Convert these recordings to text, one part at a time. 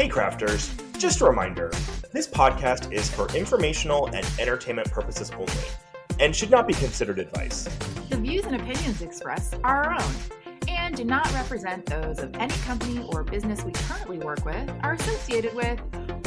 Hey crafters, just a reminder, this podcast is for informational and entertainment purposes only, and should not be considered advice. The views and opinions expressed are our own, and do not represent those of any company or business we currently work with, are associated with,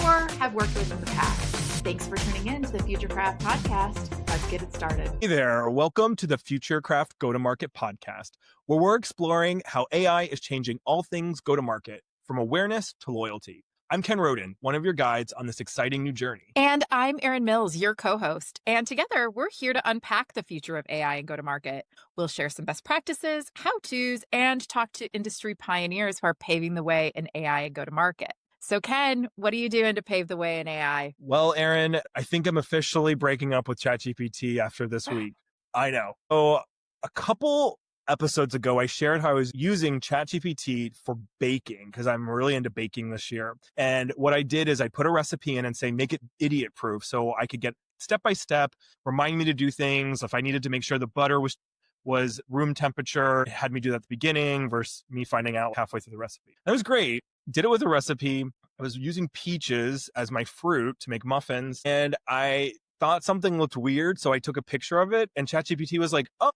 or have worked with in the past. Thanks for tuning in to the Futurecraft podcast. Let's get it started. Hey there, welcome to the Futurecraft Go-to-Market podcast, where we're exploring how AI is changing all things go-to-market, from awareness to loyalty. I'm Ken Roden, one of your guides on this exciting new journey. And I'm Erin Mills, your co-host. And together, we're here to unpack the future of AI and go-to-market. We'll share some best practices, how-tos, and talk to industry pioneers who are paving the way in AI and go-to-market. So Ken, what are you doing to pave the way in AI? Well, Erin, I think I'm officially breaking up with ChatGPT after this week. I know. So a couple episodes ago, I shared how I was using ChatGPT for baking because I'm really into baking this year. And what I did is I put a recipe in and say, make it idiot proof. So I could get step by step, remind me to do things. If I needed to make sure the butter was room temperature, it had me do that at the beginning versus me finding out halfway through the recipe. That was great. Did it with a recipe. I was using peaches as my fruit to make muffins, and I thought something looked weird. So I took a picture of it, and ChatGPT was like, oh,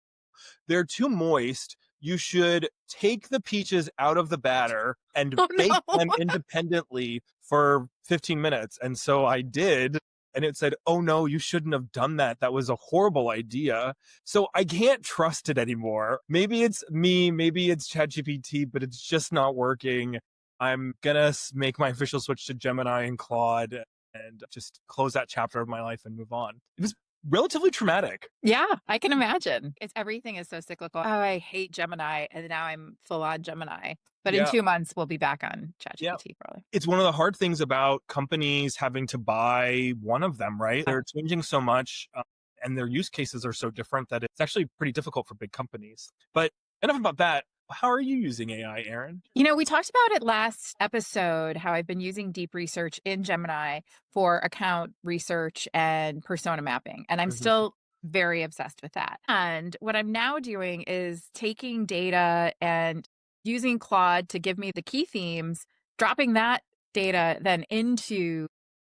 they're too moist. You should take the peaches out of the batter and bake them independently for 15 minutes. And so I did. And it said, oh no, you shouldn't have done that. That was a horrible idea. So I can't trust it anymore. Maybe it's me, maybe it's ChatGPT, but it's just not working. I'm going to make my official switch to Gemini and Claude and just close that chapter of my life and move on. It was relatively traumatic. Yeah, I can imagine. Everything is so cyclical. Oh, I hate Gemini, and now I'm full on Gemini. But in 2 months, we'll be back on ChatGPT probably. It's one of the hard things about companies having to buy one of them, right? They're changing so much, and their use cases are so different that it's actually pretty difficult for big companies. But enough about that. How are you using AI, Erin? You know, we talked about it last episode, how I've been using deep research in Gemini for account research and persona mapping. And I'm still very obsessed with that. And what I'm now doing is taking data and using Claude to give me the key themes, dropping that data then into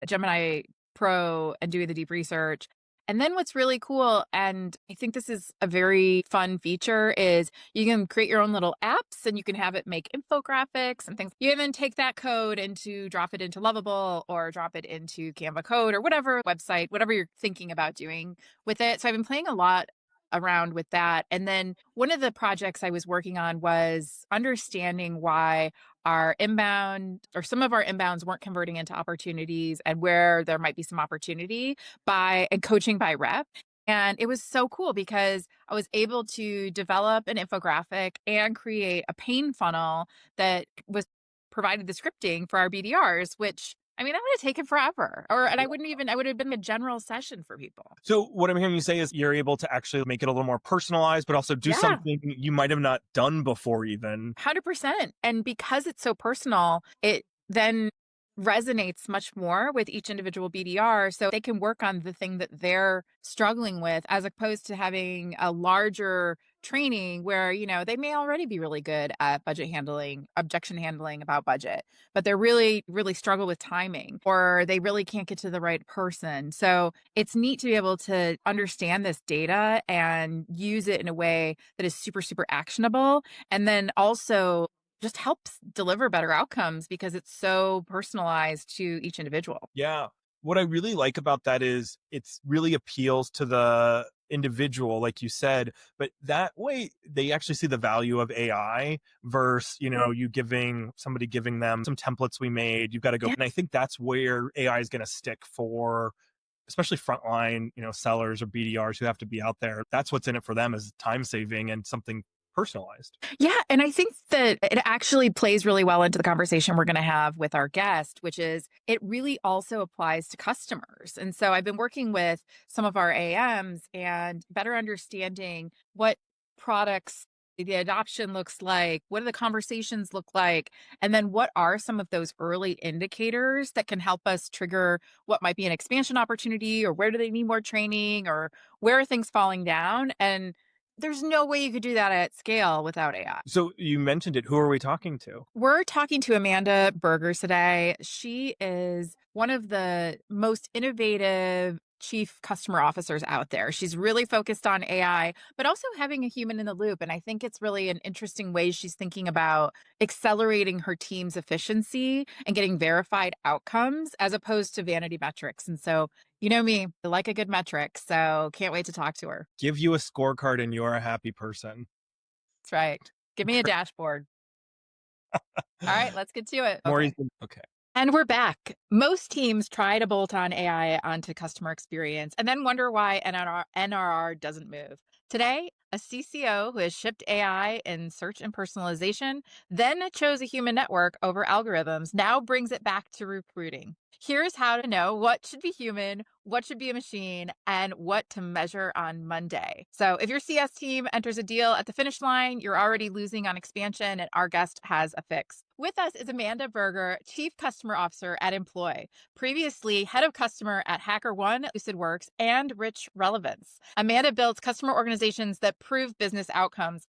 Gemini Pro and doing the deep research. And then what's really cool, and I think this is a very fun feature, is you can create your own little apps and you can have it make infographics and things. You even take that code and drop it into Lovable or drop it into Canva Code or whatever website, whatever you're thinking about doing with it. So I've been playing a lot around with that. And then one of the projects I was working on was understanding why our inbound or some of our inbounds weren't converting into opportunities and where there might be some opportunity and coaching by rep. And it was so cool because I was able to develop an infographic and create a pain funnel that was provided the scripting for our BDRs, which I mean, that would have taken forever. And I would have been a general session for people. So what I'm hearing you say is you're able to actually make it a little more personalized, but also do something you might have not done before even. 100%. And because it's so personal, it then resonates much more with each individual BDR. So they can work on the thing that they're struggling with, as opposed to having a larger training where, you know, they may already be really good at budget handling, objection handling about budget, but they're really, really struggle with timing, or they really can't get to the right person. So it's neat to be able to understand this data and use it in a way that is super, super actionable. And then also just helps deliver better outcomes because it's so personalized to each individual. Yeah. What I really like about that is it's really appeals to the individual, like you said, but that way they actually see the value of AI versus, you know, somebody giving them some templates we made, you've got to go. And I think that's where AI is going to stick for especially frontline, you know, sellers or BDRs who have to be out there. That's what's in it for them, is time saving and something personalized. Yeah. And I think that it actually plays really well into the conversation we're going to have with our guest, which is it really also applies to customers. And so I've been working with some of our AMs and better understanding what products the adoption looks like, what do the conversations look like, and then what are some of those early indicators that can help us trigger what might be an expansion opportunity, or where do they need more training, or where are things falling down. And There's no way you could do that at scale without AI. So you mentioned it. Who are we talking to? We're talking to Amanda Berger today. She is one of the most innovative chief customer officers out there. She's really focused on AI, but also having a human in the loop. And I think it's really an interesting way she's thinking about accelerating her team's efficiency and getting verified outcomes as opposed to vanity metrics. And so, you know me, I like a good metric. So can't wait to talk to her. Give you a scorecard and you're a happy person. That's right. Give me a dashboard. All right, let's get to it. More Okay. okay. And we're back. Most teams try to bolt on AI onto customer experience and then wonder why NRR doesn't move. Today, a CCO who has shipped AI in search and personalization, then chose a human network over algorithms, now brings it back to recruiting. Here's how to know what should be human, what should be a machine, and what to measure on Monday. So if your CS team enters a deal at the finish line, you're already losing on expansion, and our guest has a fix. With us is Amanda Berger, Chief Customer Officer at Employ, previously Head of Customer at HackerOne, Lucidworks, and Rich Relevance. Amanda builds customer organizations that proves business outcomes,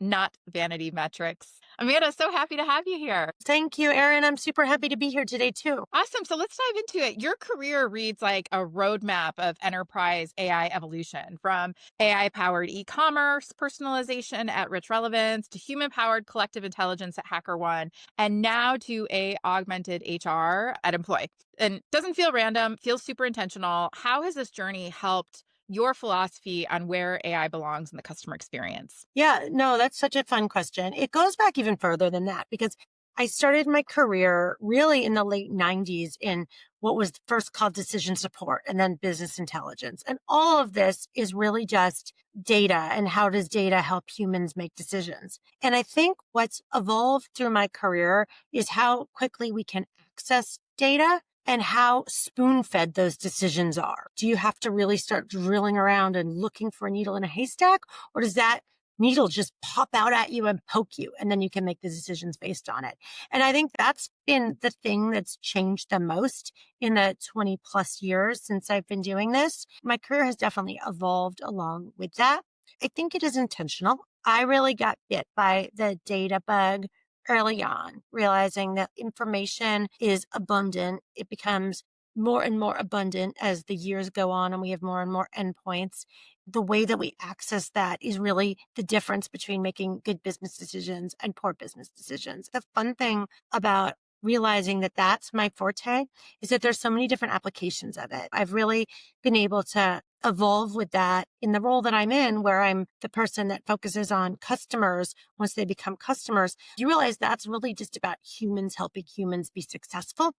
not vanity metrics. Amanda, so happy to have you here. Thank you, Erin. I'm super happy to be here today, too. Awesome. So let's dive into it. Your career reads like a roadmap of enterprise AI evolution, from AI-powered e-commerce personalization at Rich Relevance to human-powered collective intelligence at HackerOne, and now to augmented HR at Employ. And doesn't feel random, feels super intentional. How has this journey helped your philosophy on where AI belongs in the customer experience? Yeah, no, that's such a fun question. It goes back even further than that because I started my career really in the late 90s in what was first called decision support and then business intelligence. And all of this is really just data and how does data help humans make decisions. And I think what's evolved through my career is how quickly we can access data and how spoon-fed those decisions are. Do you have to really start drilling around and looking for a needle in a haystack? Or does that needle just pop out at you and poke you, and then you can make the decisions based on it? And I think that's been the thing that's changed the most in the 20 plus years since I've been doing this. My career has definitely evolved along with that. I think it is intentional. I really got bit by the data bug early on, realizing that information is abundant. It becomes more and more abundant as the years go on and we have more and more endpoints. The way that we access that is really the difference between making good business decisions and poor business decisions. The fun thing about realizing that that's my forte is that there's so many different applications of it. I've really been able to evolve with that in the role that I'm in, where I'm the person that focuses on customers. Once they become customers, you realize that's really just about humans helping humans be successful.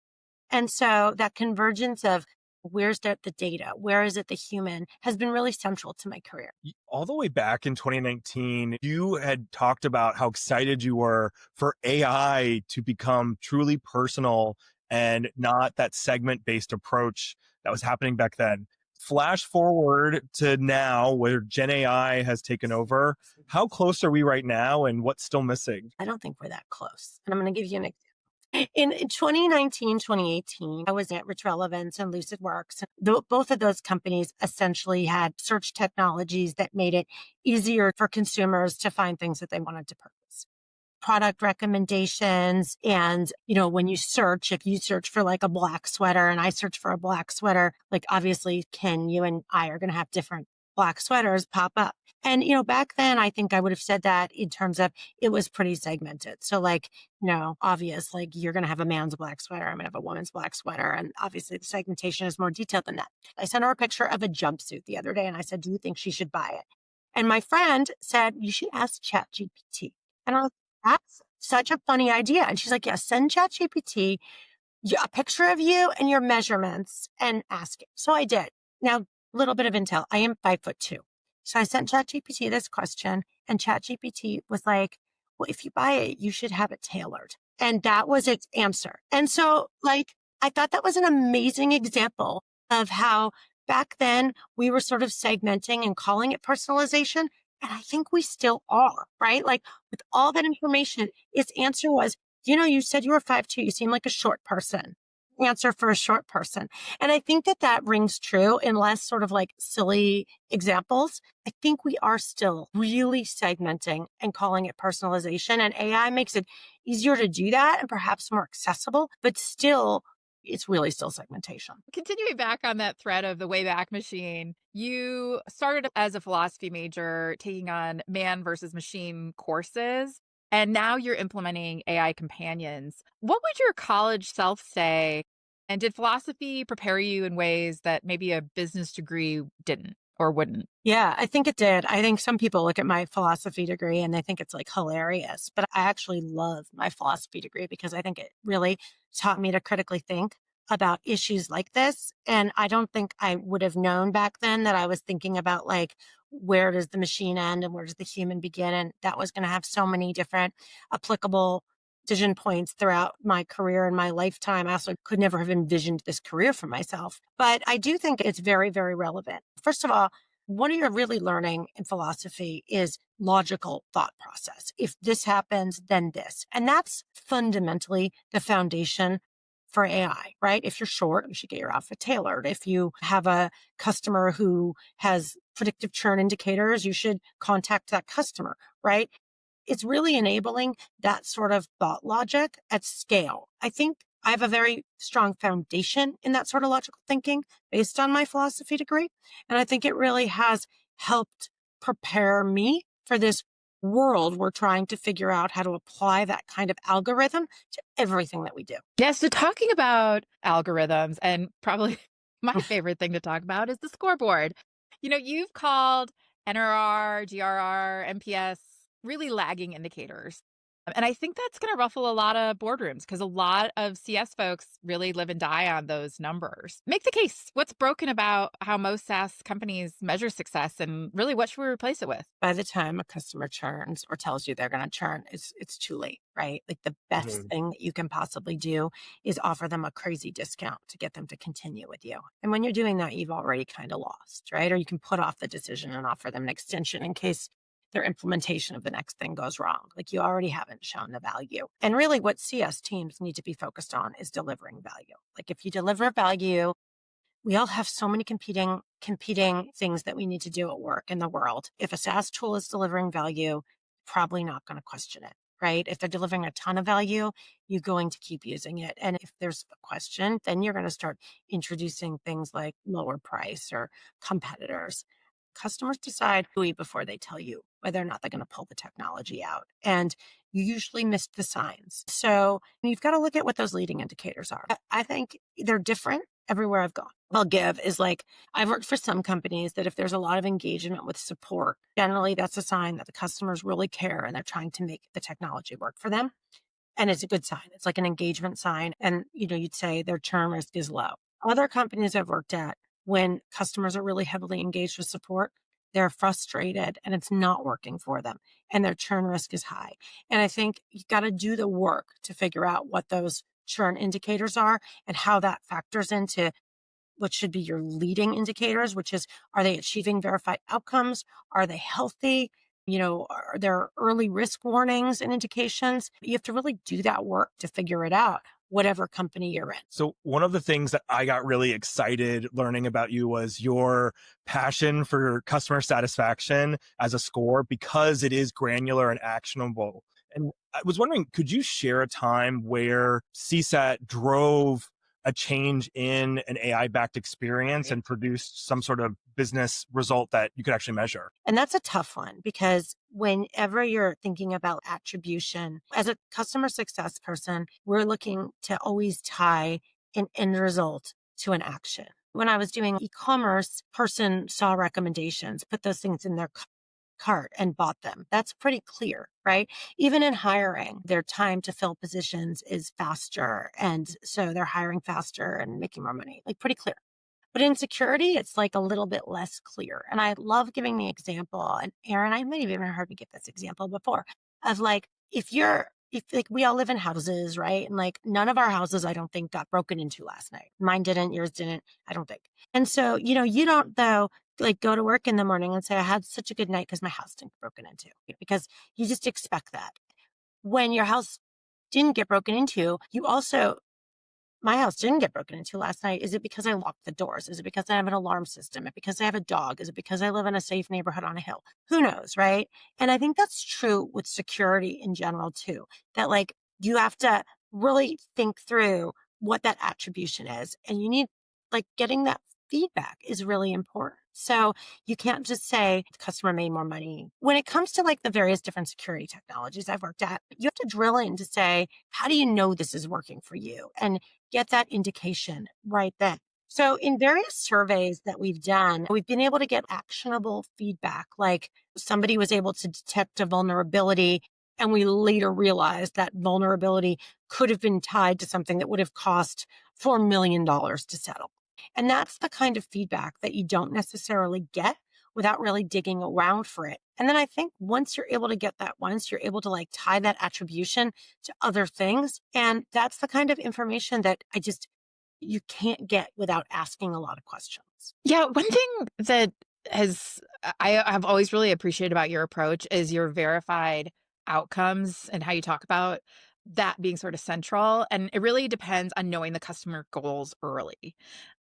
And so that convergence of where's the data, where is it the human, has been really central to my career. All the way back in 2019, you had talked about how excited you were for AI to become truly personal and not that segment-based approach that was happening back then. Flash forward to now where Gen AI has taken over. How close are we right now and what's still missing? I don't think we're that close. And I'm going to give you an example. In 2019, 2018, I was at Rich Relevance and Lucidworks. Both of those companies essentially had search technologies that made it easier for consumers to find things that they wanted to purchase. Product recommendations. And, when you search, if you search for like a black sweater and I search for a black sweater, like obviously Ken, you and I are going to have different black sweaters pop up. And, back then I think I would have said that in terms of it was pretty segmented. So like, obvious, like you're going to have a man's black sweater. I'm going to have a woman's black sweater. And obviously the segmentation is more detailed than that. I sent her a picture of a jumpsuit the other day and I said, do you think she should buy it? And my friend said, you should ask ChatGPT. And I was like, that's such a funny idea. And she's like, yeah, send ChatGPT a picture of you and your measurements and ask it. So I did. Now, a little bit of intel. I am 5'2". So I sent ChatGPT this question and ChatGPT was like, well, if you buy it, you should have it tailored. And that was its answer. And so I thought that was an amazing example of how back then we were sort of segmenting and calling it personalization. And I think we still are, right? Like with all that information, its answer was, you said you were 5'2". You seem like a short person. answer for a short person. And I think that that rings true in less sort of like silly examples. I think we are still really segmenting and calling it personalization, and AI makes it easier to do that and perhaps more accessible, but still, it's really still segmentation. Continuing back on that thread of the Wayback Machine, you started as a philosophy major taking on man versus machine courses, and now you're implementing AI companions. What would your college self say? And did philosophy prepare you in ways that maybe a business degree didn't or wouldn't? Yeah, I think it did. I think some people look at my philosophy degree and they think it's like hilarious, but I actually love my philosophy degree because I think it really taught me to critically think about issues like this. And I don't think I would have known back then that I was thinking about like, where does the machine end and where does the human begin? And that was going to have so many different applicable decision points throughout my career and my lifetime. I also could never have envisioned this career for myself, but I do think it's very, very relevant. First of all, what you're really learning in philosophy is logical thought process. If this happens, then this. And that's fundamentally the foundation for AI, right? If you're short, you should get your outfit tailored. If you have a customer who has predictive churn indicators, you should contact that customer, right? It's really enabling that sort of thought logic at scale. I think I have a very strong foundation in that sort of logical thinking based on my philosophy degree. And I think it really has helped prepare me for this world we're trying to figure out how to apply that kind of algorithm to everything that we do. Yeah, so talking about algorithms, and probably my favorite thing to talk about is the scoreboard. You've called NRR, GRR, NPS really lagging indicators. And I think that's going to ruffle a lot of boardrooms because a lot of CS folks really live and die on those numbers. Make the case. What's broken about how most SaaS companies measure success, and really what should we replace it with? By the time a customer churns or tells you they're going to churn, it's too late, right? Like the best thing that you can possibly do is offer them a crazy discount to get them to continue with you. And when you're doing that, you've already kind of lost, right? Or you can put off the decision and offer them an extension in case their implementation of the next thing goes wrong. Like you already haven't shown the value. And really what CS teams need to be focused on is delivering value. Like if you deliver value, we all have so many competing things that we need to do at work in the world. If a SaaS tool is delivering value, probably not going to question it, right? If they're delivering a ton of value, you're going to keep using it. And if there's a question, then you're going to start introducing things like lower price or competitors. Customers decide before they tell you whether or not they're going to pull the technology out. And you usually miss the signs. So you've got to look at what those leading indicators are. I think they're different everywhere I've gone. I'll give is like, I've worked for some companies that if there's a lot of engagement with support, generally that's a sign that the customers really care and they're trying to make the technology work for them. And it's a good sign. It's like an engagement sign. And, you'd say their churn risk is low. Other companies I've worked at, when customers are really heavily engaged with support, they're frustrated and it's not working for them and their churn risk is high. And I think you've got to do the work to figure out what those churn indicators are and how that factors into what should be your leading indicators, which is, are they achieving verified outcomes? Are they healthy? Are there early risk warnings and indications? You have to really do that work to figure it out, whatever company you're in. So one of the things that I got really excited learning about you was your passion for customer satisfaction as a score, because it is granular and actionable. And I was wondering, could you share a time where CSAT drove a change in an AI-backed experience and produced some sort of business result that you could actually measure? And that's a tough one because whenever you're thinking about attribution, as a customer success person, we're looking to always tie an end result to an action. When I was doing e-commerce, person saw recommendations, put those things in their cart and bought them. That's pretty clear, right? Even in hiring, their time to fill positions is faster. And so they're hiring faster and making more money, like pretty clear. But in security, it's like a little bit less clear. And I love giving the example. And Aaron, I might have even heard me give this example before of like, if like we all live in houses, right? And like none of our houses, I don't think got broken into last night. Mine didn't, yours didn't, I don't think. And so, you don't though, like go to work in the morning and say, I had such a good night because my house didn't get broken into, because you just expect that. When your house didn't get broken into, you also my house didn't get broken into last night? Is it because I locked the doors? Is it because I have an alarm system? Is it because I have a dog? Is it because I live in a safe neighborhood on a hill? Who knows, right? And I think that's true with security in general too, that like you have to really think through what that attribution is. And you need like getting that feedback is really important. So you can't just say the customer made more money. When it comes to like the various different security technologies I've worked at, you have to drill in to say, how do you know this is working for you? And get that indication right then. So in various surveys that we've done, we've been able to get actionable feedback, like somebody was able to detect a vulnerability and we later realized that vulnerability could have been tied to something that would have cost $4 million to settle. And that's the kind of feedback that you don't necessarily get without really digging around for it. And then I think once you're able to get that once, you're able to like tie that attribution to other things. And that's the kind of information that you can't get without asking a lot of questions. Yeah, one thing that I have always really appreciated about your approach is your verified outcomes and how you talk about that being sort of central. And it really depends on knowing the customer goals early,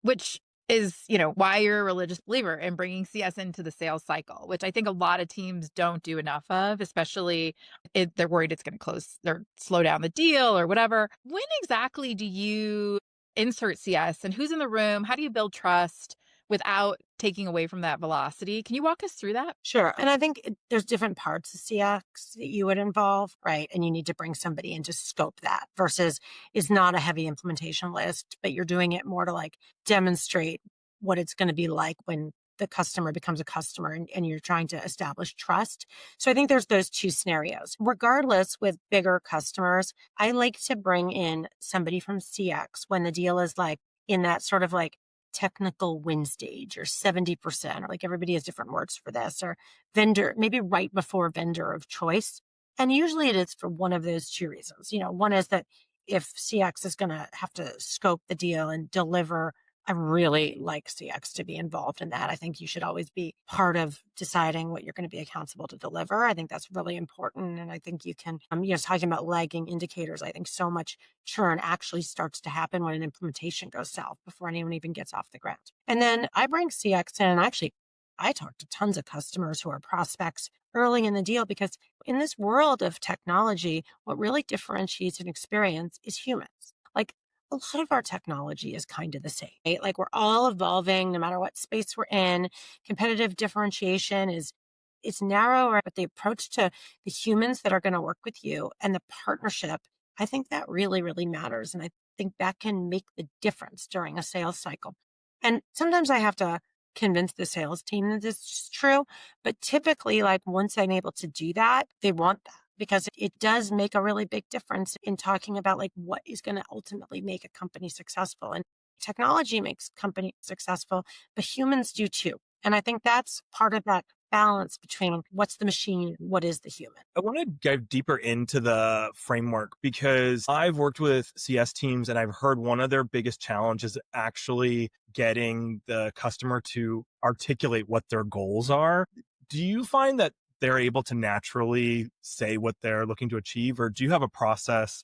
which is, why you're a religious believer in bringing CS into the sales cycle, which I think a lot of teams don't do enough of, especially if they're worried it's going to close or slow down the deal or whatever. When exactly do you insert CS and who's in the room? How do you build trust without taking away from that velocity? Can you walk us through that? Sure. And I think there's different parts of CX that you would involve, right? And you need to bring somebody in to scope that versus is not a heavy implementation list, but you're doing it more to like demonstrate what it's going to be like when the customer becomes a customer and you're trying to establish trust. So I think there's those two scenarios. Regardless, with bigger customers, I like to bring in somebody from CX when the deal is like in that sort of like technical win stage or 70%, or like everybody has different words for this, or vendor, maybe right before vendor of choice. And usually it is for one of those two reasons. One is that if CX is going to have to scope the deal and deliver, I really like CX to be involved in that. I think you should always be part of deciding what you're going to be accountable to deliver. I think that's really important. And I think you can, talking about lagging indicators, I think so much churn actually starts to happen when an implementation goes south before anyone even gets off the ground. And then I bring CX in, and actually, I talk to tons of customers who are prospects early in the deal because in this world of technology, what really differentiates an experience is humans. Like, a lot of our technology is kind of the same, right? Like we're all evolving no matter what space we're in. Competitive differentiation it's narrower, but the approach to the humans that are going to work with you and the partnership, I think that really, really matters. And I think that can make the difference during a sales cycle. And sometimes I have to convince the sales team that this is true, but typically like once I'm able to do that, they want that, because it does make a really big difference in talking about like what is going to ultimately make a company successful. And technology makes companies successful, but humans do too. And I think that's part of that balance between what's the machine, what is the human. I want to dive deeper into the framework because I've worked with CS teams and I've heard one of their biggest challenges is actually getting the customer to articulate what their goals are. Do you find that they're able to naturally say what they're looking to achieve, or do you have a process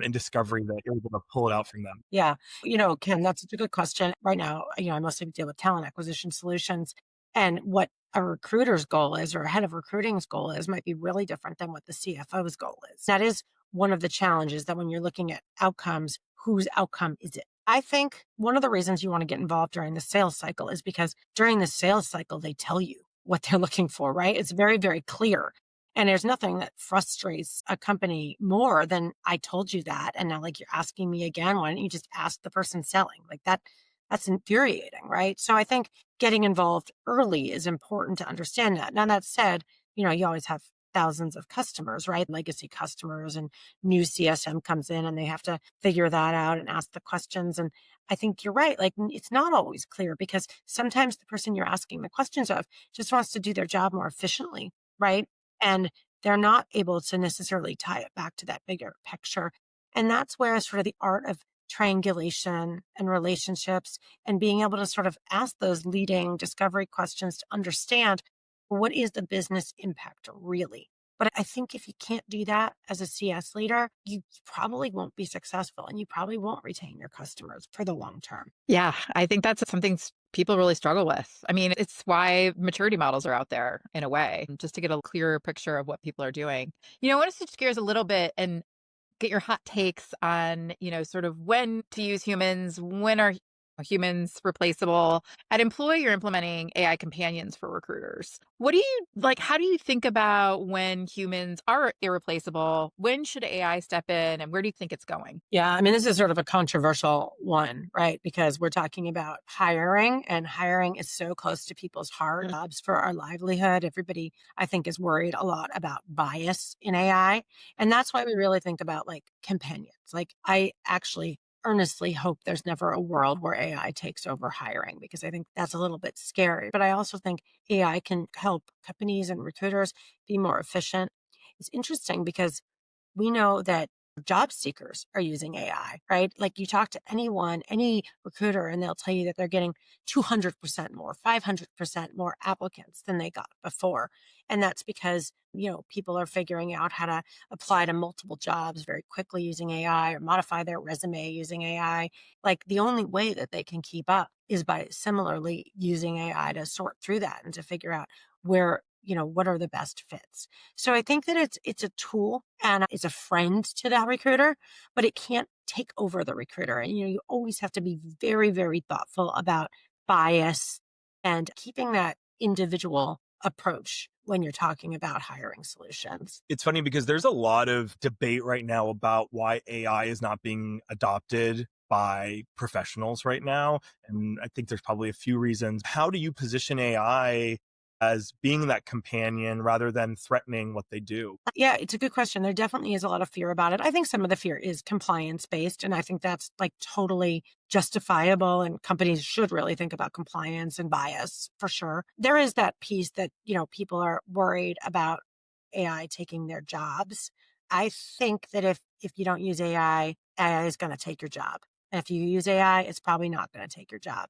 in discovery that you're able to pull it out from them? Yeah. Ken, that's such a good question. Right now, I mostly deal with talent acquisition solutions, and what a recruiter's goal is or a head of recruiting's goal is might be really different than what the CFO's goal is. That is one of the challenges, that when you're looking at outcomes, whose outcome is it? I think one of the reasons you want to get involved during the sales cycle is because during the sales cycle, they tell you what they're looking for, right? It's very, very clear. And there's nothing that frustrates a company more than I told you that. And now like you're asking me again, why don't you just ask the person selling? Like that's infuriating, right? So I think getting involved early is important to understand that. Now that said, you always have thousands of customers, right? Legacy customers, and new CSM comes in and they have to figure that out and ask the questions. And I think you're right. Like it's not always clear because sometimes the person you're asking the questions of just wants to do their job more efficiently, right? And they're not able to necessarily tie it back to that bigger picture. And that's where sort of the art of triangulation and relationships and being able to sort of ask those leading discovery questions to understand what is the business impact really? But I think if you can't do that as a CS leader, you probably won't be successful and you probably won't retain your customers for the long term. Yeah, I think that's something people really struggle with. I mean, it's why maturity models are out there in a way, just to get a clearer picture of what people are doing. I want to switch gears a little bit and get your hot takes on, sort of when to use humans, when are humans replaceable. At Employ, you're implementing AI companions for recruiters. What do you like? How do you think about when humans are irreplaceable? When should AI step in and where do you think it's going? Yeah, I mean, this is sort of a controversial one, right? Because we're talking about hiring, and hiring is so close to people's heart, jobs for our livelihood. Everybody, I think, is worried a lot about bias in AI. And that's why we really think about like companions. Like, I actually earnestly hope there's never a world where AI takes over hiring because I think that's a little bit scary. But I also think AI can help companies and recruiters be more efficient. It's interesting because we know that job seekers are using AI, right? Like you talk to anyone, any recruiter, and they'll tell you that they're getting 200% more, 500% more applicants than they got before. And that's because, people are figuring out how to apply to multiple jobs very quickly using AI or modify their resume using AI. Like the only way that they can keep up is by similarly using AI to sort through that and to figure out where, what are the best fits. So I think that it's a tool and it's a friend to that recruiter, but it can't take over the recruiter. And you always have to be very, very thoughtful about bias and keeping that individual approach when you're talking about hiring solutions. It's funny because there's a lot of debate right now about why AI is not being adopted by professionals right now. And I think there's probably a few reasons. How do you position AI as being that companion rather than threatening what they do? Yeah, it's a good question. There definitely is a lot of fear about it. I think some of the fear is compliance based, and I think that's like totally justifiable. And companies should really think about compliance and bias for sure. There is that piece that, people are worried about AI taking their jobs. I think that if you don't use AI, AI is going to take your job. And if you use AI, it's probably not going to take your job.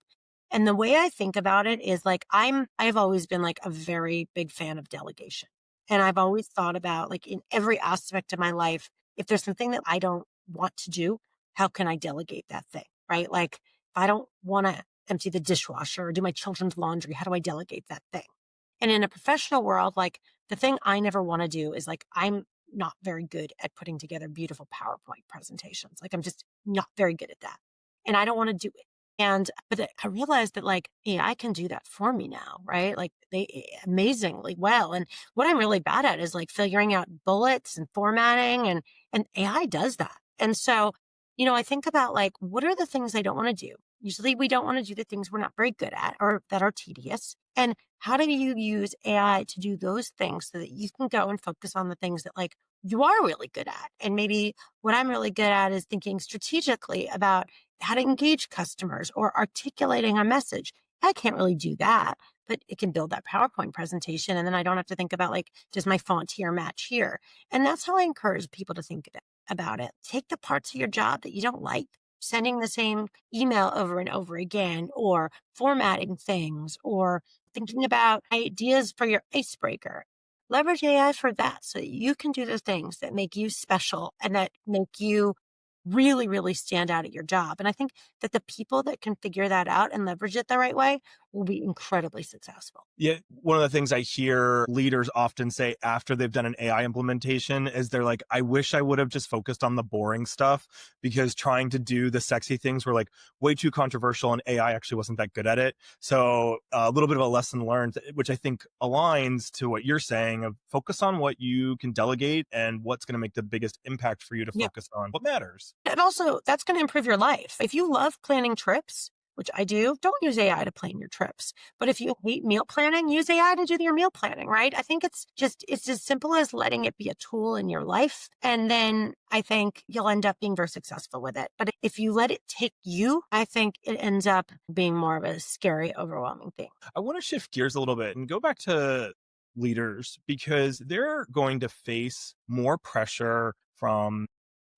And the way I think about it is like I've always been like a very big fan of delegation. And I've always thought about like in every aspect of my life, if there's something that I don't want to do, how can I delegate that thing? Right? Like if I don't want to empty the dishwasher or do my children's laundry, how do I delegate that thing? And in a professional world, like the thing I never want to do is like I'm not very good at putting together beautiful PowerPoint presentations. Like I'm just not very good at that. And I don't want to do it. But I realized that like AI can do that for me now, right? Like they amazingly well. And what I'm really bad at is like figuring out bullets and formatting and AI does that. And so, I think about like, what are the things I don't want to do? Usually we don't want to do the things we're not very good at or that are tedious. And how do you use AI to do those things so that you can go and focus on the things that like you are really good at? And maybe what I'm really good at is thinking strategically about how to engage customers or articulating a message. I can't really do that, but it can build that PowerPoint presentation. And then I don't have to think about like, does my font here match here? And that's how I encourage people to think about it. Take the parts of your job that you don't like, sending the same email over and over again, or formatting things, or thinking about ideas for your icebreaker. Leverage AI for that so that you can do the things that make you special and that make you really, really stand out at your job. And I think that the people that can figure that out and leverage it the right way will be incredibly successful. Yeah, one of the things I hear leaders often say after they've done an AI implementation is they're like, I wish I would have just focused on the boring stuff because trying to do the sexy things were like way too controversial and AI actually wasn't that good at it. So a little bit of a lesson learned, which I think aligns to what you're saying of focus on what you can delegate and what's going to make the biggest impact for you to focus on what matters. And also, that's going to improve your life. If you love planning trips, which I do, don't use AI to plan your trips. But if you hate meal planning, use AI to do your meal planning, right? I think it's as simple as letting it be a tool in your life. And then I think you'll end up being very successful with it. But if you let it take you, I think it ends up being more of a scary, overwhelming thing. I want to shift gears a little bit and go back to leaders because they're going to face more pressure from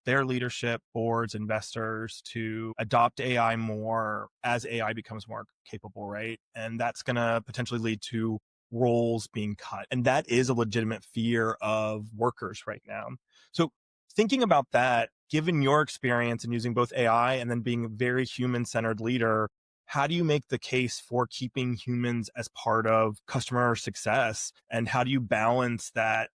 their leadership, boards, investors to adopt AI more as AI becomes more capable, right? And that's going to potentially lead to roles being cut. And that is a legitimate fear of workers right now. So thinking about that, given your experience in using both AI and then being a very human-centered leader, how do you make the case for keeping humans as part of customer success? And how do you balance that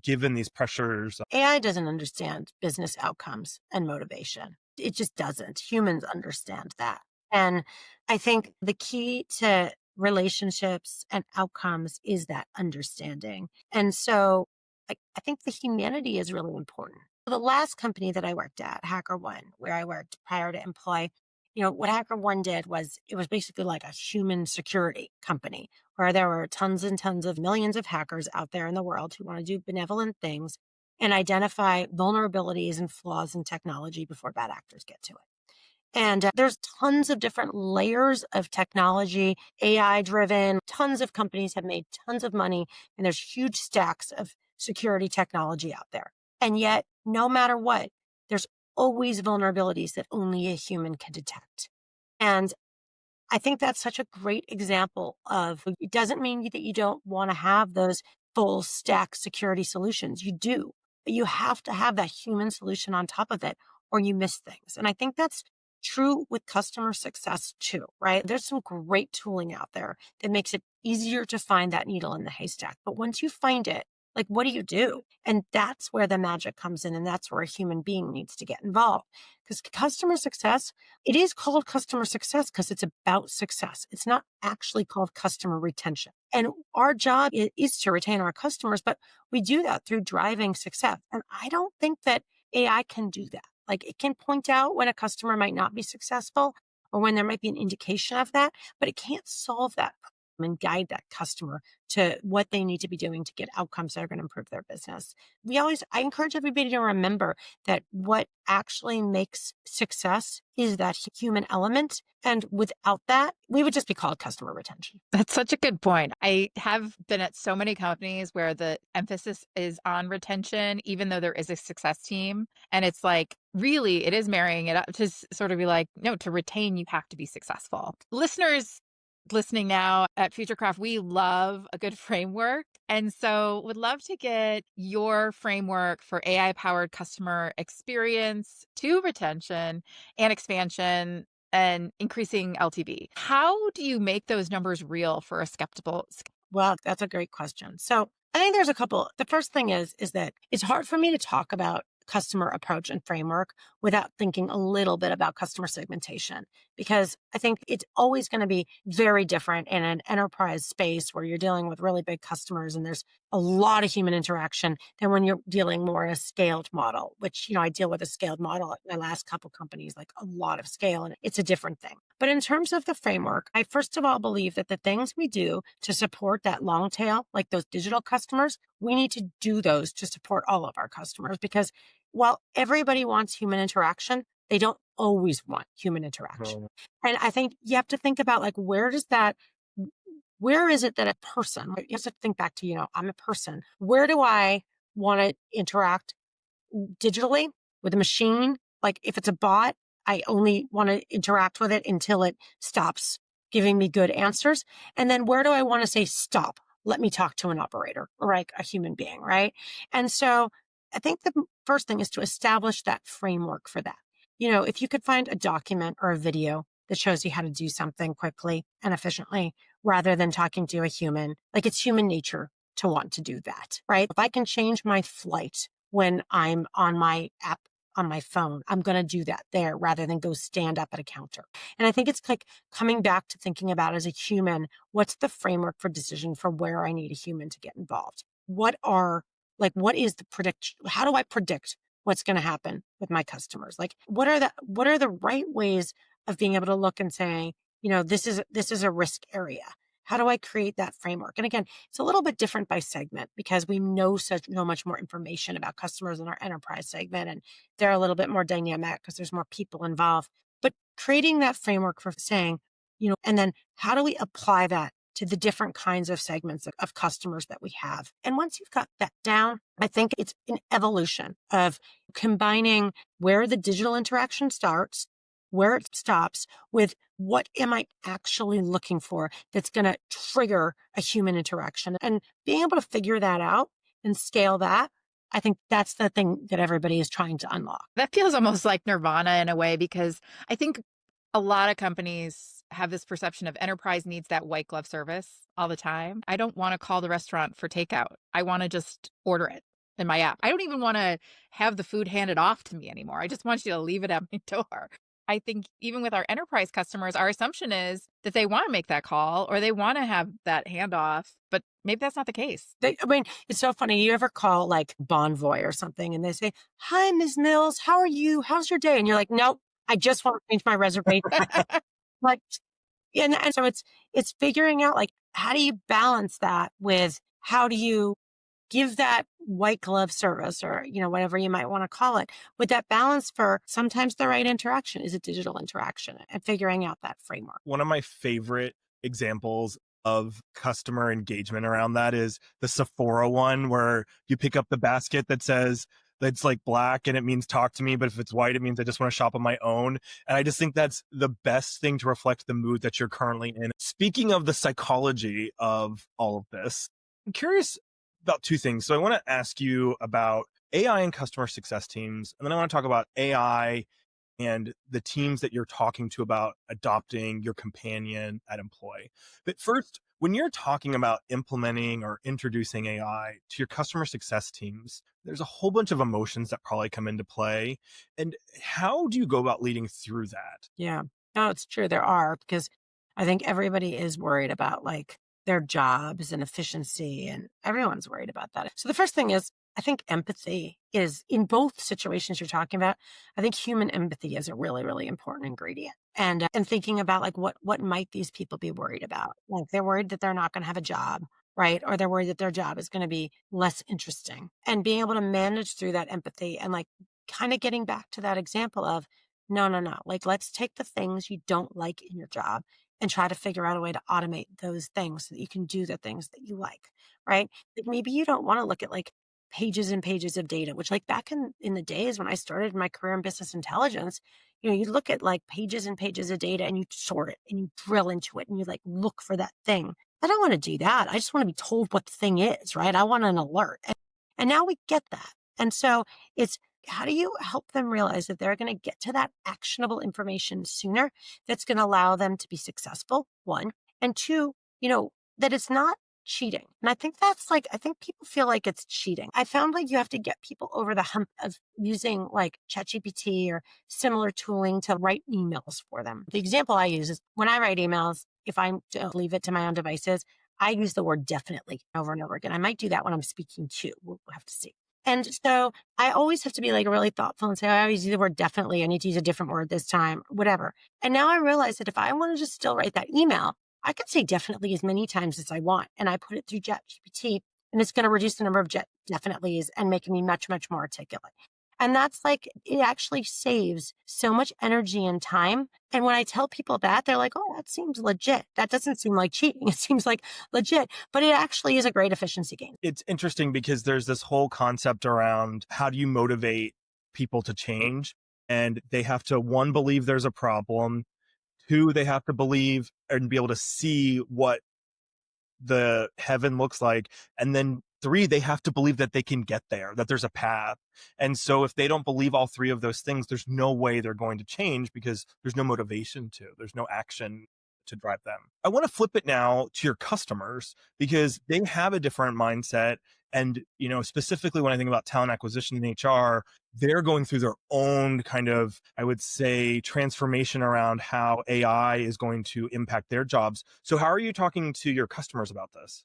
given these pressures? AI doesn't understand business outcomes and motivation. It just doesn't. Humans understand that. And I think the key to relationships and outcomes is that understanding. And so I think the humanity is really important. The last company that I worked at, HackerOne, where I worked prior to Employ, what HackerOne did was it was basically like a human security company where there were tons and tons of millions of hackers out there in the world who want to do benevolent things and identify vulnerabilities and flaws in technology before bad actors get to it. And there's tons of different layers of technology, AI driven. Tons of companies have made tons of money, and there's huge stacks of security technology out there. And yet, no matter what, there's always vulnerabilities that only a human can detect. And I think that's such a great example of it doesn't mean that you don't want to have those full stack security solutions. You do, but you have to have that human solution on top of it or you miss things. And I think that's true with customer success too, right? There's some great tooling out there that makes it easier to find that needle in the haystack. But once you find it, like, what do you do? And that's where the magic comes in. And that's where a human being needs to get involved. Because customer success, it is called customer success because it's about success. It's not actually called customer retention. And our job is to retain our customers, but we do that through driving success. And I don't think that AI can do that. Like, it can point out when a customer might not be successful or when there might be an indication of that, but it can't solve that problem and guide that customer to what they need to be doing to get outcomes that are going to improve their business. I encourage everybody to remember that what actually makes success is that human element. And without that, we would just be called customer retention. That's such a good point. I have been at so many companies where the emphasis is on retention, even though there is a success team. And it's like, really, it is marrying it up to sort of be like, no, to retain, you have to be successful. Listeners listening now at Futurecraft, we love a good framework. And so would love to get your framework for AI-powered customer experience to retention and expansion and increasing LTV. How do you make those numbers real for a skeptical? Well, that's a great question. So I think there's a couple. The first thing is that it's hard for me to talk about customer approach and framework without thinking a little bit about customer segmentation, because I think it's always going to be very different in an enterprise space where you're dealing with really big customers and there's a lot of human interaction than when you're dealing more in a scaled model, which, I deal with a scaled model at my last couple companies, like a lot of scale, and it's a different thing. But in terms of the framework, I first of all believe that the things we do to support that long tail, like those digital customers, we need to do those to support all of our customers, because while everybody wants human interaction, they don't always want human interaction. And I think you have to think about, like, where is it that a person, you have to think back to, I'm a person. Where do I want to interact digitally with a machine? Like, if it's a bot, I only want to interact with it until it stops giving me good answers. And then where do I want to say, stop, let me talk to an operator or like a human being, right? And so I think the first thing is to establish that framework for that. If you could find a document or a video that shows you how to do something quickly and efficiently rather than talking to a human, like, it's human nature to want to do that, right? If I can change my flight when I'm on my app on my phone, I'm going to do that there rather than go stand up at a counter. And I think it's like coming back to thinking about, as a human, what's the framework for decision for where I need a human to get involved? What is the prediction? How do I predict what's going to happen with my customers? Like, what are the right ways of being able to look and say, this is a risk area. How do I create that framework? And again, it's a little bit different by segment because we know much more information about customers in our enterprise segment, and they're a little bit more dynamic because there's more people involved. But creating that framework for saying, and then how do we apply that to the different kinds of segments of customers that we have? And once you've got that down, I think it's an evolution of combining where the digital interaction starts where it stops with what am I actually looking for that's going to trigger a human interaction, and being able to figure that out and scale that. I think that's the thing that everybody is trying to unlock. That feels almost like nirvana in a way, because I think a lot of companies have this perception of enterprise needs that white glove service all the time. I don't want to call the restaurant for takeout. I want to just order it in my app. I don't even want to have the food handed off to me anymore. I just want you to leave it at my door. I think even with our enterprise customers, our assumption is that they want to make that call or they want to have that handoff, but maybe that's not the case. I mean, it's so funny. You ever call like Bonvoy or something and they say, "Hi, Ms. Mills, how are you? How's your day?" And you're like, "Nope, I just want to change my reservation." Like, and so it's figuring out like, how do you balance that with how do you give that white glove service, or, whatever you might want to call it, with that balance for sometimes the right interaction is a digital interaction, and figuring out that framework. One of my favorite examples of customer engagement around that is the Sephora one, where you pick up the basket that says that's like black and it means talk to me, but if it's white, it means I just want to shop on my own. And I just think that's the best thing to reflect the mood that you're currently in. Speaking of the psychology of all of this, I'm curious about two things. So I want to ask you about AI and customer success teams, and then I want to talk about AI and the teams that you're talking to about adopting your companion at Employ. But first, when you're talking about implementing or introducing AI to your customer success teams, there's a whole bunch of emotions that probably come into play. And how do you go about leading through that? Yeah, no, it's true. There are, because I think everybody is worried about like their jobs and efficiency, and everyone's worried about that. So the first thing is, I think empathy is in both situations you're talking about. I think human empathy is a really, really important ingredient. And thinking about like what might these people be worried about? Like they're worried that they're not going to have a job, right? Or they're worried that their job is going to be less interesting. And being able to manage through that empathy and like kind of getting back to that example of no, no, no. Like let's take the things you don't like in your job and try to figure out a way to automate those things so that you can do the things that you like, right? Like maybe you don't want to look at like pages and pages of data, which like back in the days when I started my career in business intelligence, you look at like pages and pages of data and you sort it and you drill into it and you like look for that thing. I don't want to do that. I just want to be told what the thing is, right? I want an alert. And now we get that. And so it's how do you help them realize that they're going to get to that actionable information sooner that's going to allow them to be successful, one, and two, that it's not cheating. And I think that's like, I think people feel like it's cheating. I found like you have to get people over the hump of using like ChatGPT or similar tooling to write emails for them. The example I use is when I write emails, if I leave it to my own devices, I use the word definitely over and over again. I might do that when I'm speaking to. We'll have to see. And so I always have to be like really thoughtful and say, I always use the word definitely. I need to use a different word this time, whatever. And now I realize that if I want to just still write that email, I could say definitely as many times as I want. And I put it through ChatGPT and it's going to reduce the number of definitelys and make me much, much more articulate. And that's like, it actually saves so much energy and time. And when I tell people that, they're like, oh, that seems legit. That doesn't seem like cheating. It seems like legit, but it actually is a great efficiency gain. It's interesting because there's this whole concept around how do you motivate people to change? And they have to, one, believe there's a problem. Two, they have to believe and be able to see what the heaven looks like. And then three, they have to believe that they can get there, that there's a path. And so if they don't believe all three of those things, there's no way they're going to change because there's no motivation there's no action to drive them. I want to flip it now to your customers because they have a different mindset. And, specifically when I think about talent acquisition in HR, they're going through their own kind of, I would say, transformation around how AI is going to impact their jobs. So how are you talking to your customers about this?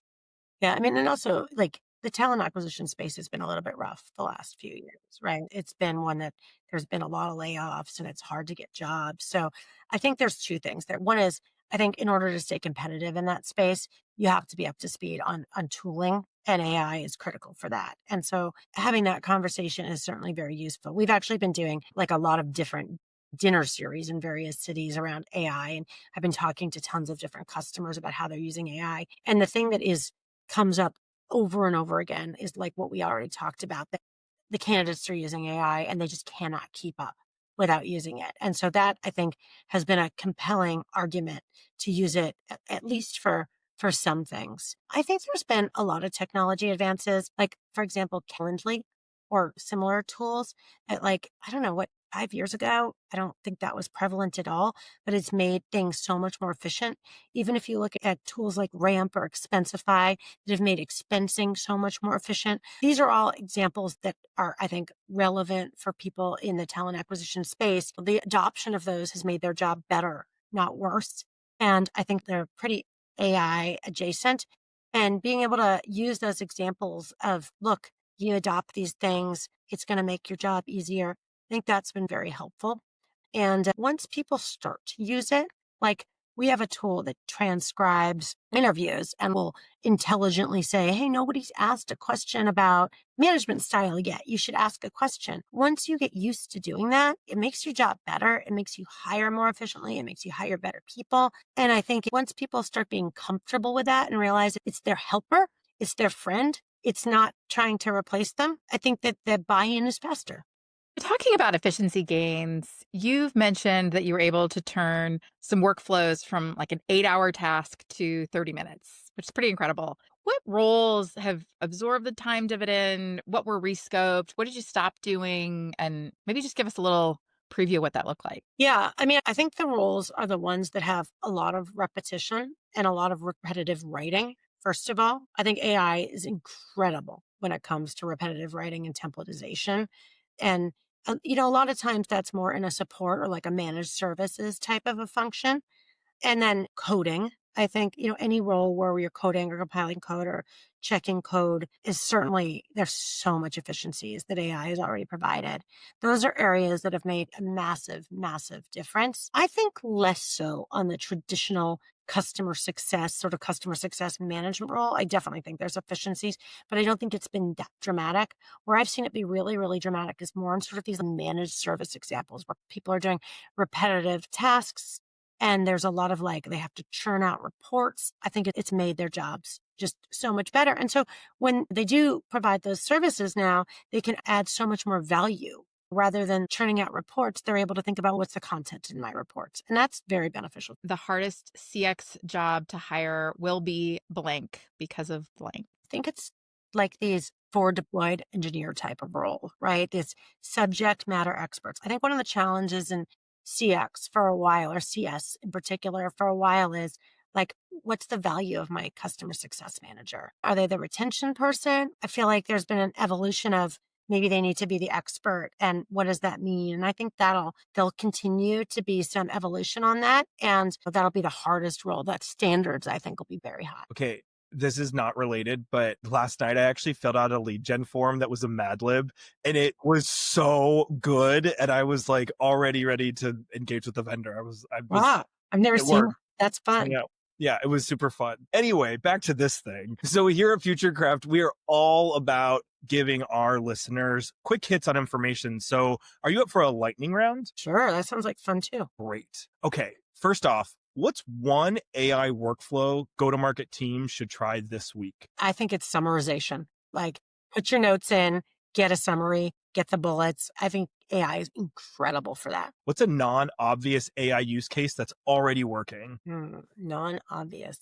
Yeah. I mean, and also like the talent acquisition space has been a little bit rough the last few years, right? It's been one that there's been a lot of layoffs and it's hard to get jobs. So I think there's two things there. One is, I think in order to stay competitive in that space, you have to be up to speed on tooling, and AI is critical for that. And so having that conversation is certainly very useful. We've actually been doing like a lot of different dinner series in various cities around AI. And I've been talking to tons of different customers about how they're using AI. And the thing that comes up over and over again is like what we already talked about, that the candidates are using AI and they just cannot keep up. without using it. And so that I think has been a compelling argument to use it at least for some things. I think there's been a lot of technology advances, like for example, Calendly or similar tools at like, I don't know what, 5 years ago, I don't think that was prevalent at all, but it's made things so much more efficient. Even if you look at tools like Ramp or Expensify that have made expensing so much more efficient. These are all examples that are, I think, relevant for people in the talent acquisition space. The adoption of those has made their job better, not worse. And I think they're pretty AI adjacent. And being able to use those examples of, look, you adopt these things, it's going to make your job easier. I think that's been very helpful. And once people start to use it, like we have a tool that transcribes interviews and will intelligently say, hey, nobody's asked a question about management style yet. You should ask a question. Once you get used to doing that, it makes your job better. It makes you hire more efficiently. It makes you hire better people. And I think once people start being comfortable with that and realize it's their helper, it's their friend, it's not trying to replace them, I think that the buy-in is faster. Talking about efficiency gains, you've mentioned that you were able to turn some workflows from like an 8-hour task to 30 minutes, which is pretty incredible. What roles have absorbed the time dividend? What were rescoped? What did you stop doing? And maybe just give us a little preview of what that looked like. Yeah, I mean, I think the roles are the ones that have a lot of repetition and a lot of repetitive writing. First of all, I think AI is incredible when it comes to repetitive writing and templatization. And, a lot of times that's more in a support or like a managed services type of a function. And then coding. I think, any role where you're coding or compiling code or checking code is certainly, there's so much efficiencies that AI has already provided. Those are areas that have made a massive, massive difference. I think less so on the traditional customer success, sort of customer success management role. I definitely think there's efficiencies, but I don't think it's been that dramatic. Where I've seen it be really, really dramatic is more on sort of these managed service examples where people are doing repetitive tasks and there's a lot of like, they have to churn out reports. I think it's made their jobs just so much better. And so when they do provide those services now, they can add so much more value. Rather than churning out reports, they're able to think about what's the content in my reports. And that's very beneficial. The hardest CX job to hire will be blank because of blank. I think it's like these forward deployed engineer type of role, right? These subject matter experts. I think one of the challenges in CX for a while, or CS in particular for a while, is like, what's the value of my customer success manager? Are they the retention person? I feel like there's been an evolution of maybe they need to be the expert. And what does that mean? And I think there'll continue to be some evolution on that. And that'll be the hardest role. That standards, I think, will be very high. Okay, this is not related, but last night I actually filled out a lead gen form that was a Mad Lib, and it was so good. And I was like already ready to engage with the vendor. Wow. I've never it seen worked. that. That's fun. Yeah, it was super fun. Anyway, back to this thing. So here at FutureCraft, we are all about giving our listeners quick hits on information. So are you up for a lightning round? Sure. That sounds like fun too. Great. Okay, first off, what's one AI workflow go-to-market team should try this week? I think it's summarization. Like, put your notes in, get a summary, get the bullets. I think AI is incredible for that. What's a non-obvious AI use case that's already working? Non-obvious.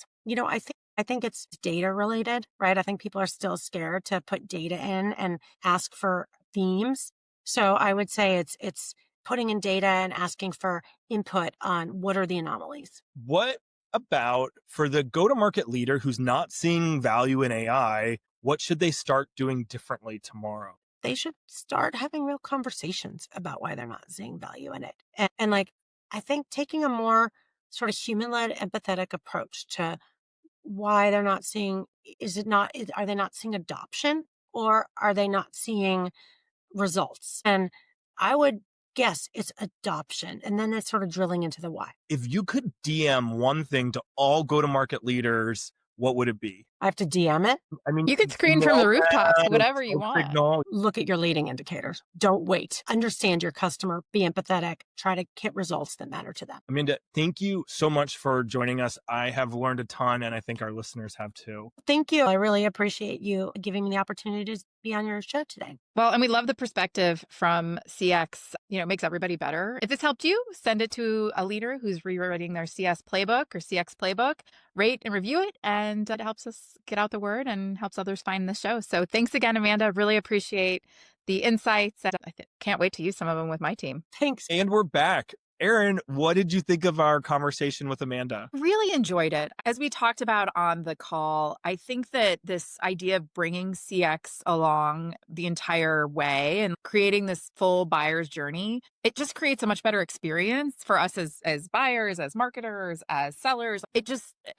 I think it's data related, right? I think people are still scared to put data in and ask for themes. So I would say it's putting in data and asking for input on what are the anomalies. What about for the go-to-market leader who's not seeing value in AI, what should they start doing differently tomorrow? They should start having real conversations about why they're not seeing value in it. And like, I think taking a more sort of human-led, empathetic approach to why they're not seeing, are they not seeing adoption or are they not seeing results? And I would guess it's adoption. And then it's sort of drilling into the why. If you could DM one thing to all go-to-market leaders, what would it be? I have to DM it. I mean, You could screen from the rooftops, whatever you smoke want. signal. Look at your leading indicators. Don't wait. Understand your customer. Be empathetic. Try to get results that matter to them. Amanda, thank you so much for joining us. I have learned a ton, and I think our listeners have too. Thank you. I really appreciate you giving me the opportunity to be on your show today. Well, and we love the perspective from CX. It makes everybody better. If this helped you, send it to a leader who's rewriting their CS playbook or CX playbook. Rate and review it, and it helps us get out the word and helps others find the show. So thanks again, Amanda. Really appreciate the insights. And I can't wait to use some of them with my team. Thanks. And we're back. Erin, what did you think of our conversation with Amanda? Really enjoyed it. As we talked about on the call, I think that this idea of bringing CX along the entire way and creating this full buyer's journey, it just creates a much better experience for us as buyers, as marketers, as sellers.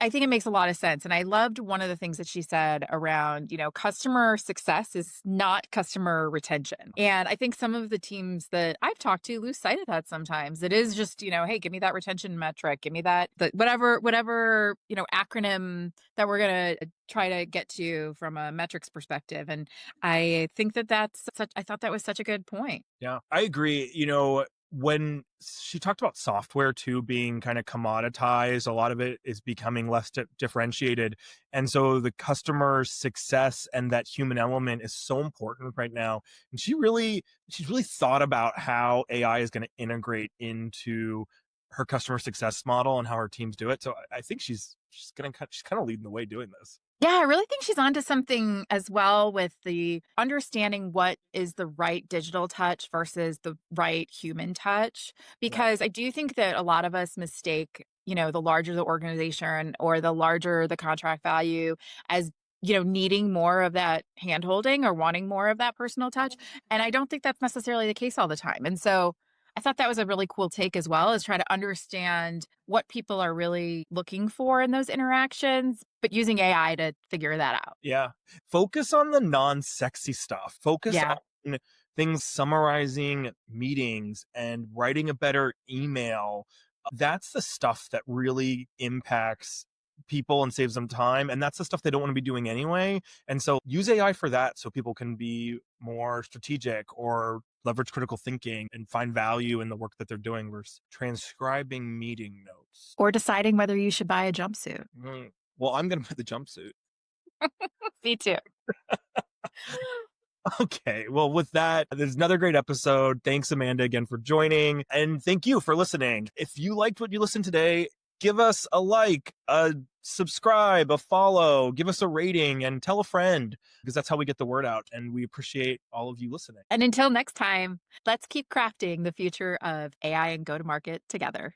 I think it makes a lot of sense. And I loved one of the things that she said around, customer success is not customer retention. And I think some of the teams that I've talked to lose sight of that sometimes. It is just, hey, give me that retention metric, give me that, whatever, acronym that we're going to try to get to from a metrics perspective. And I think I thought that was such a good point. Yeah, I agree. When she talked about software too being kind of commoditized, a lot of it is becoming less differentiated. And so the customer success and that human element is so important right now. And she's really thought about how AI is going to integrate into her customer success model and how her teams do it. So I think she's kind of leading the way doing this. Yeah, I really think she's onto something as well with the understanding what is the right digital touch versus the right human touch. Because I do think that a lot of us mistake, the larger the organization or the larger the contract value as, needing more of that handholding or wanting more of that personal touch. And I don't think that's necessarily the case all the time. And so I thought that was a really cool take as well, is try to understand what people are really looking for in those interactions, but using AI to figure that out. Yeah. Focus on the non-sexy stuff. Focus on things summarizing meetings and writing a better email. That's the stuff that really impacts people and saves them time. And that's the stuff they don't want to be doing anyway. And so use AI for that so people can be more strategic or leverage critical thinking and find value in the work that they're doing versus transcribing meeting notes. Or deciding whether you should buy a jumpsuit. Well, I'm going to buy the jumpsuit. Me too. Okay. Well, with that, there's another great episode. Thanks, Amanda, again for joining. And thank you for listening. If you liked what you listened today, give us a like, a subscribe, a follow, give us a rating, and tell a friend, because that's how we get the word out. And we appreciate all of you listening. And until next time, let's keep crafting the future of AI and go-to-market together.